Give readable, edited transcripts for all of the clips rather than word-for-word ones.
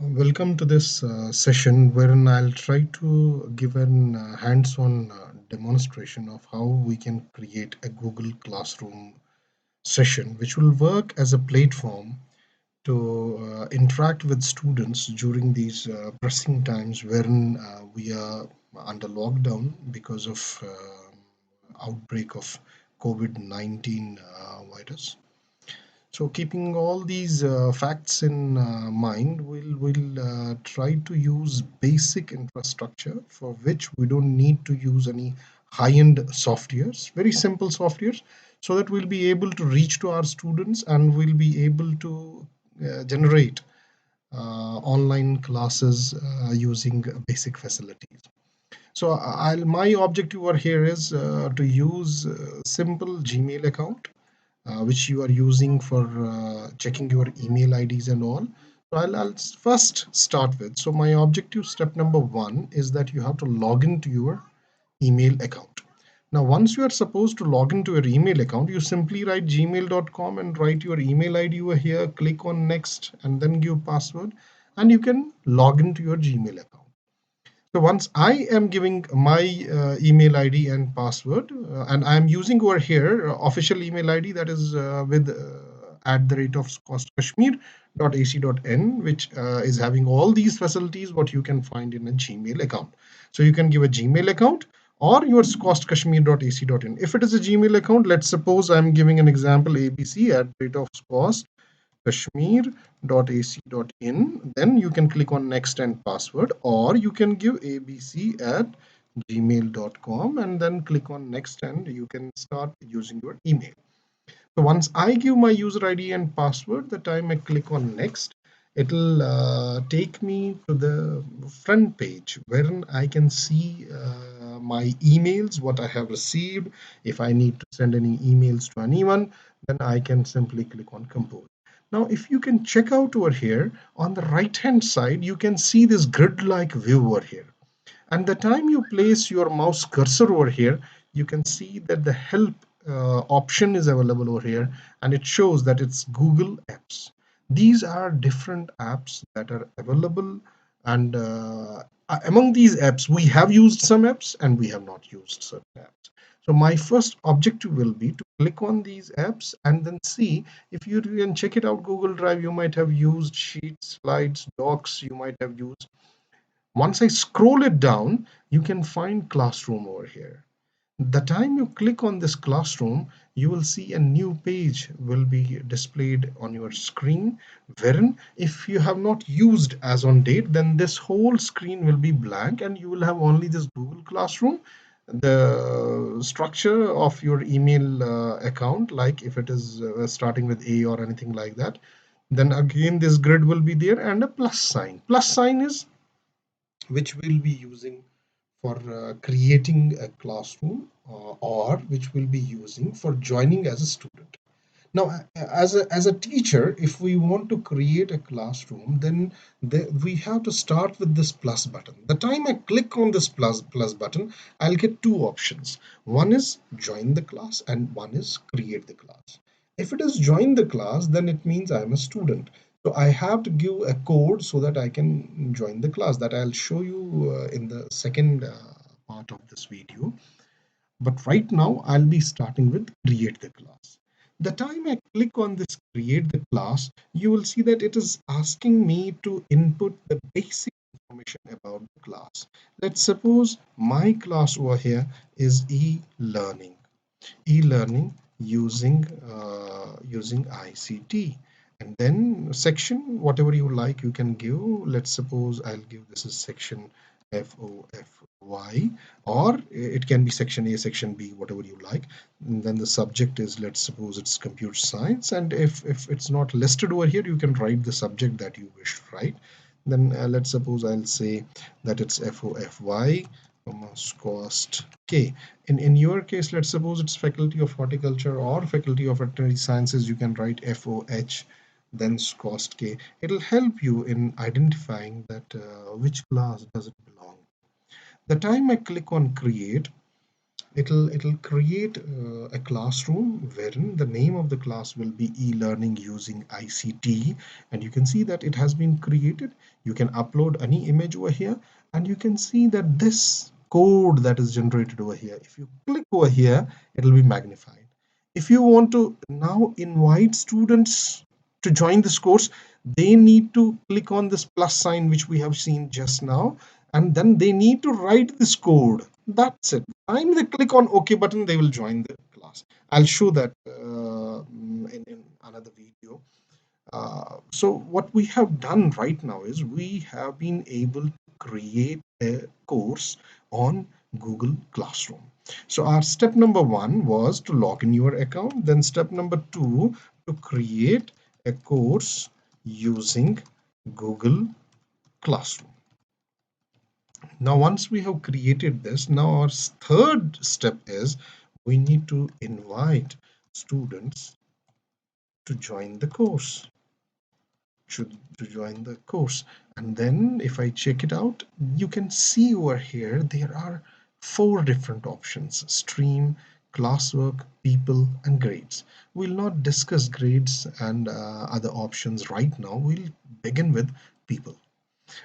Welcome to this session wherein I'll try to give an hands-on demonstration of how we can create a Google Classroom session which will work as a platform to interact with students during these pressing times wherein we are under lockdown because of outbreak of COVID-19 virus. So keeping all these facts in mind, we'll try to use basic infrastructure for which we don't need to use any high-end softwares, very simple softwares, so that we'll be able to reach to our students and we'll be able to generate online classes using basic facilities. So my objective over here is to use simple Gmail account which you are using for checking your email IDs and all. So I'll first start with. So my objective step number one is that you have to log into your email account. Now, once you are supposed to log into your email account, you simply write gmail.com and write your email ID over here, click on next, and then give password, and you can log into your Gmail account. So once I am giving my email ID and password, and I am using over here official email ID that is with at the rate of costkashmir.ac.in, which is having all these facilities what you can find in a Gmail account. So you can give a Gmail account or your costkashmir.ac.in. If it is a Gmail account, let's suppose I'm giving an example ABC at the rate of cost kashmir.ac.in. Then you can click on next and password, or you can give abc@gmail.com and then click on next and you can start using your email. So once I give my user ID and password, the time I click on next, it'll take me to the front page wherein I can see my emails, what I have received. If I need to send any emails to anyone, then I can simply click on compose. Now, if you can check out over here on the right hand side, you can see this grid like view over here. And the time you place your mouse cursor over here, you can see that the help option is available over here, and it shows that it's Google Apps. These are different apps that are available, and among these apps, we have used some apps and we have not used certain apps. So my first objective will be to click on these apps and then see if you can check it out. Google Drive, you might have used Sheets, Slides, Docs, you might have used. Once I scroll it down, you can find Classroom over here. The time you click on this Classroom, you will see a new page will be displayed on your screen, wherein if you have not used as on date, then this whole screen will be blank and you will have only this Google Classroom, the structure of your email account, like if it is starting with A or anything like that, then again this grid will be there and a plus sign. Plus sign is which we'll be using for creating a classroom or which we'll be using for joining as a student. Now, as a teacher, if we want to create a classroom, then we have to start with this plus button. The time I click on this plus button, I'll get two options. One is join the class and one is create the class. If it is join the class, then it means I'm a student. So I have to give a code so that I can join the class that I'll show you in the second part of this video. But right now, I'll be starting with create the class. The time I click on this create the class, you will see that it is asking me to input the basic information about the class. Let's suppose my class over here is e-learning. E-learning using ICT. And then section, whatever you like, you can give. Let's suppose I'll give this is section FOFY, or it can be section A, section B, whatever you like. And then the subject is, let's suppose it's computer science. And if it's not listed over here, you can write the subject that you wish to write. Then let's suppose I'll say that it's FOFY, cost K. In your case, let's suppose it's Faculty of Horticulture or Faculty of Veterinary Sciences, you can write FOH, then cost K. It'll help you in identifying that which class does it belong. The time I click on create, It'll create a classroom wherein the name of the class will be e-learning using ICT, and you can see that it has been created. You can upload any image over here, and you can see that this code that is generated over here, if you click over here, it'll be magnified. If you want to now invite students to join this course, they need to click on this plus sign which we have seen just now, and then they need to write this code. That's it. Time they click on OK button, they will join the class. I'll show that in another video. So what we have done right now is we have been able to create a course on Google Classroom. So our step number one was to log in your account. Then step number two, to create a course using Google Classroom. Now, once we have created this, now our third step is we need to invite students to join the course. To join the course. And then if I check it out, you can see over here there are four different options: stream, classwork, people, and grades. We'll not discuss grades and other options right now. We'll begin with people.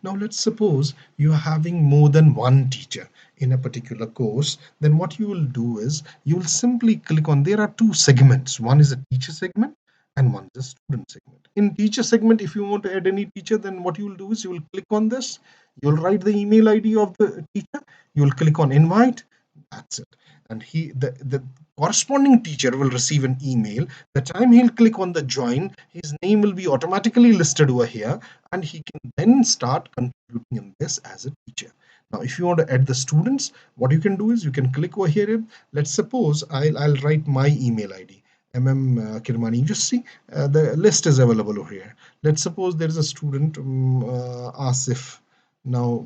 Now let's suppose you are having more than one teacher in a particular course. Then what you will do is you will simply click on, there are two segments. One is a teacher segment and one is a student segment. In teacher segment, if you want to add any teacher, then what you will do is you will click on this. You will write the email ID of the teacher. You will click on invite. That's it. And the corresponding teacher will receive an email. The time he'll click on the join, his name will be automatically listed over here, and he can then start contributing in this as a teacher. Now, if you want to add the students, what you can do is you can click over here. Let's suppose I'll write my email ID, Kirmani. You just see the list is available over here. Let's suppose there is a student, Asif. Now,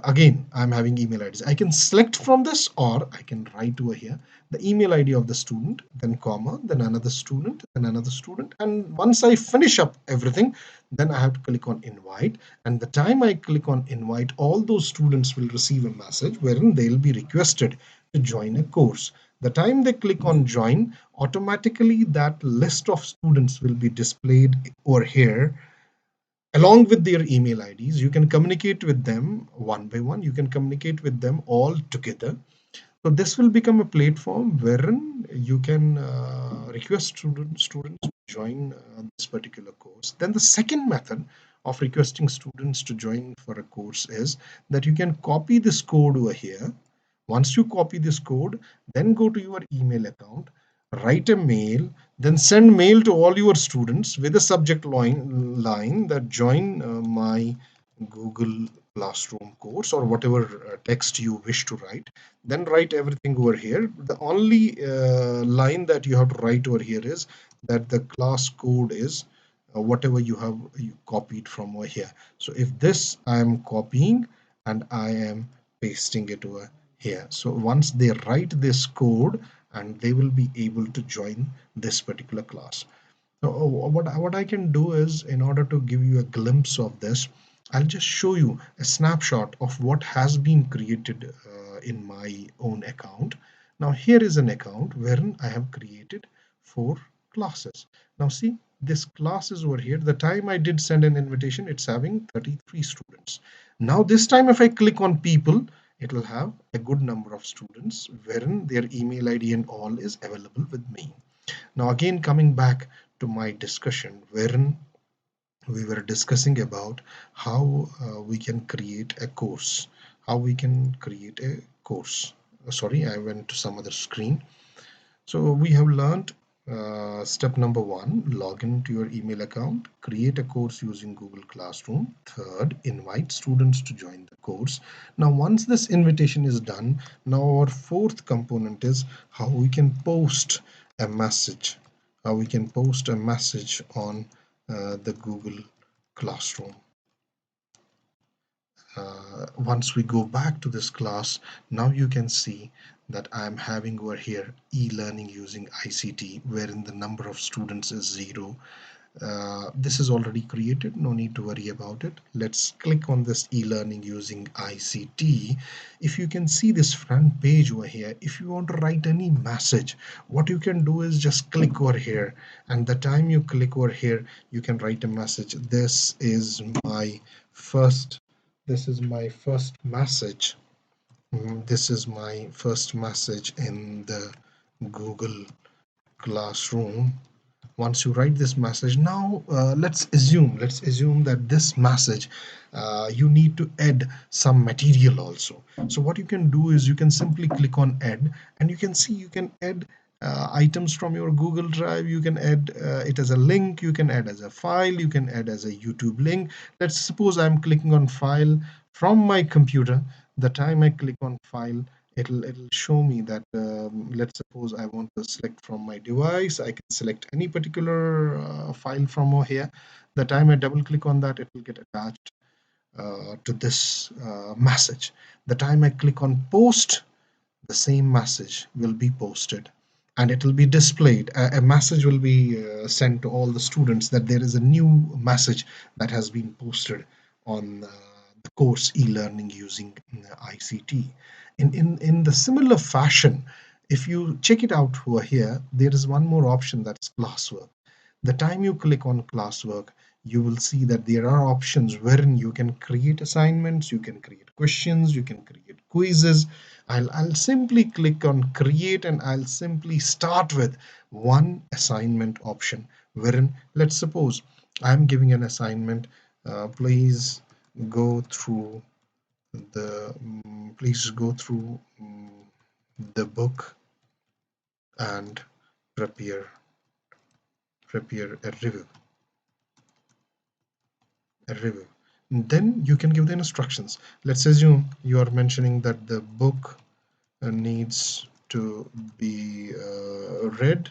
again, I'm having email IDs. I can select from this, or I can write over here the email ID of the student, then comma, then another student, then another student. And once I finish up everything, then I have to click on invite. And the time I click on invite, all those students will receive a message wherein they'll be requested to join a course. The time they click on join, automatically that list of students will be displayed over here along with their email IDs. You can communicate with them one by one. You can communicate with them all together. So this will become a platform wherein you can request students to join this particular course. Then the second method of requesting students to join for a course is that you can copy this code over here. Once you copy this code, then go to your email account, write a mail, then send mail to all your students with a subject line that join my Google Classroom course, or whatever text you wish to write. Then write everything over here. The only line that you have to write over here is that the class code is whatever you copied from over here. So if this I am copying and I am pasting it over here. So once they write this code, and they will be able to join this particular class. So what I can do is, in order to give you a glimpse of this, I'll just show you a snapshot of what has been created in my own account. Now here is an account wherein I have created 4 classes. Now see, this class is over here. The time I did send an invitation, it's having 33 students. Now this time if I click on people, it will have a good number of students wherein their email ID and all is available with me. Now again, coming back to my discussion wherein we were discussing about how we can create a course, how we can create a course. Sorry, I went to some other screen. So we have learned step number one: log into your email account, create a course using Google Classroom. Third, invite students to join the course. Now, once this invitation is done, now our fourth component is how we can post a message. How we can post a message on the Google Classroom. Once we go back to this class, now you can see that I'm having over here e-learning using ICT, wherein the number of students is 0. This is already created, no need to worry about it. Let's click on this e-learning using ICT. If you can see this front page over here, if you want to write any message, what you can do is just click over here, and the time you click over here, you can write a message. First this is my first message. This is my first message in the Google Classroom. Once you write this message, now let's assume that this message, you need to add some material also. So what you can do is you can simply click on add, and you can see you can add items from your Google Drive. You can add it as a link, you can add as a file, you can add as a YouTube link. Let's suppose I'm clicking on file from my computer. The time I click on file, it'll show me that, let's suppose I want to select from my device. I can select any particular file from over here. The time I double click on that, it will get attached to this message. The time I click on post, the same message will be posted, and it will be displayed. A message will be sent to all the students that there is a new message that has been posted on the course e-learning using ICT. In the similar fashion, if you check it out over here, there is one more option, that's classwork. The time you click on classwork, you will see that there are options wherein you can create assignments, you can create questions, you can create quizzes. I'll simply click on create, and I'll simply start with one assignment option, wherein, let's suppose I'm giving an assignment. Please go through please go through the book and prepare a review. Then you can give the instructions. Let's assume you are mentioning that the book needs to be read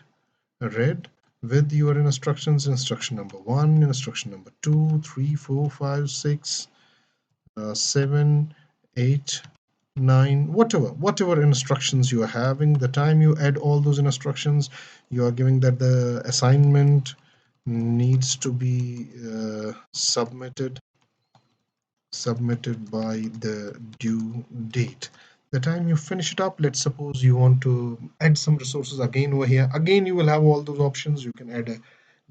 with your instructions. Instruction number 1, instruction number 2, 3, 4, 5, 6, 7, 8, 9, whatever instructions you are having. The time you add all those instructions, you are giving that the assignment needs to be submitted by the due date. The time you finish it up, let's suppose you want to add some resources again over here. Again, you will have all those options. You can add a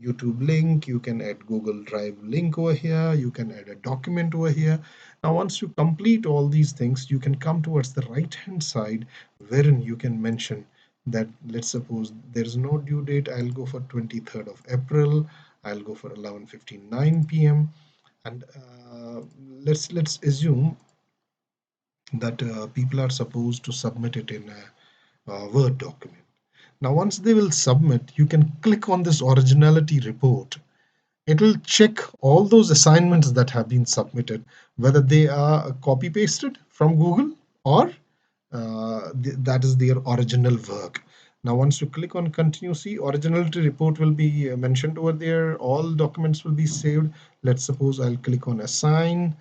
YouTube link, you can add Google Drive link over here, you can add a document over here. Now, once you complete all these things, you can come towards the right hand side, wherein you can mention that, let's suppose there is no due date. I'll go for 23rd of April. I'll go for 11:59 p.m. And let's assume that people are supposed to submit it in a Word document. Now, once they will submit, you can click on this Originality Report. It will check all those assignments that have been submitted, whether they are copy pasted from Google, or that is their original work. Now, once you click on continue, see Originality Report will be mentioned over there. All documents will be saved. Let's suppose I'll click on assign.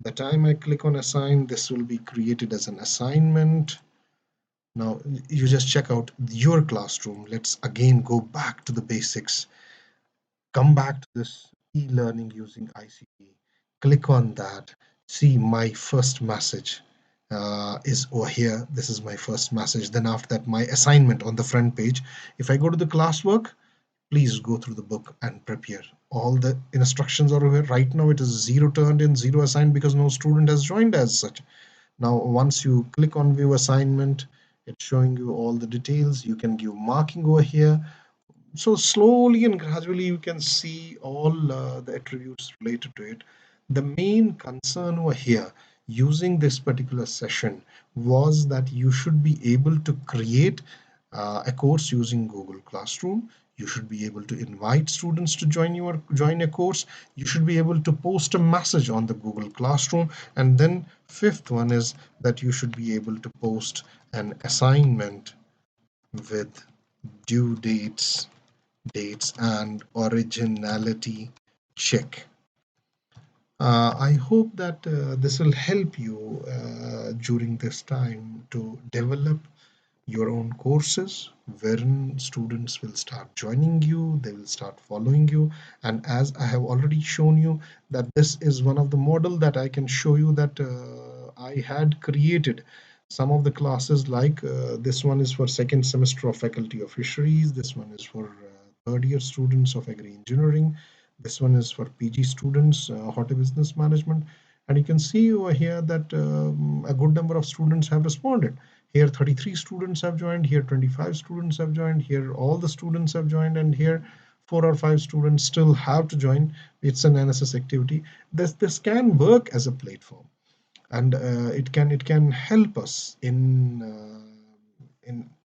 The time I click on assign, this will be created as an assignment. Now you just check out your classroom. Let's again go back to the basics. Come back to this e-learning using ICT. Click on that. See my first message is over here. This is my first message. Then after that, my assignment on the front page. If I go to the classwork, please go through the book and prepare. All the instructions are over here. Right now it is 0 turned in, 0 assigned, because no student has joined as such. Now once you click on view assignment, it's showing you all the details. You can give marking over here. So slowly and gradually you can see all the attributes related to it. The main concern over here using this particular session was that you should be able to create a course using Google Classroom. You should be able to invite students to join a course. You should be able to post a message on the Google Classroom. And then fifth one is that you should be able to post an assignment with due dates and originality check. I hope that this will help you during this time to develop your own courses wherein students will start joining you, they will start following you. And as I have already shown you that this is one of the model that I can show you that I had created some of the classes like this one is for second semester of Faculty of Fisheries, this one is for third year students of Agri Engineering, this one is for PG students, Hotel Business Management. And you can see over here that a good number of students have responded. Here 33 students have joined, here 25 students have joined, here all the students have joined, and here 4 or 5 students still have to join. It's an NSS activity. This can work as a platform, and it can help us in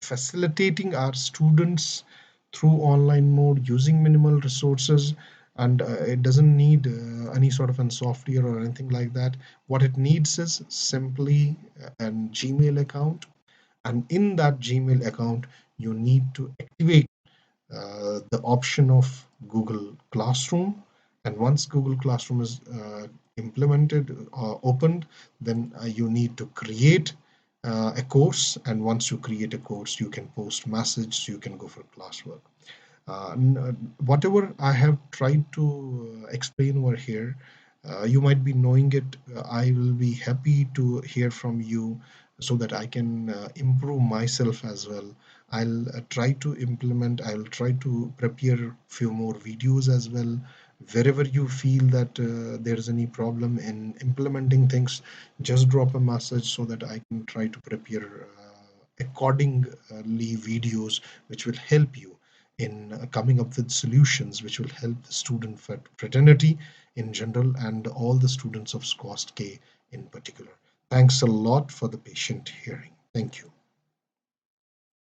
facilitating our students through online mode using minimal resources. And it doesn't need any sort of a software or anything like that. What it needs is simply a Gmail account, and in that Gmail account you need to activate the option of Google Classroom. And once Google Classroom is implemented or opened, then you need to create a course. And once you create a course, you can post message, you can go for classwork. Whatever I have tried to explain over here, you might be knowing it. I will be happy to hear from you so that I can improve myself as well. I'll try to implement, I'll try to prepare few more videos as well. Wherever you feel that there is any problem in implementing things, just drop a message so that I can try to prepare accordingly videos which will help you in coming up with solutions which will help the student fraternity in general and all the students of SCOST K in particular. Thanks a lot for the patient hearing. Thank you.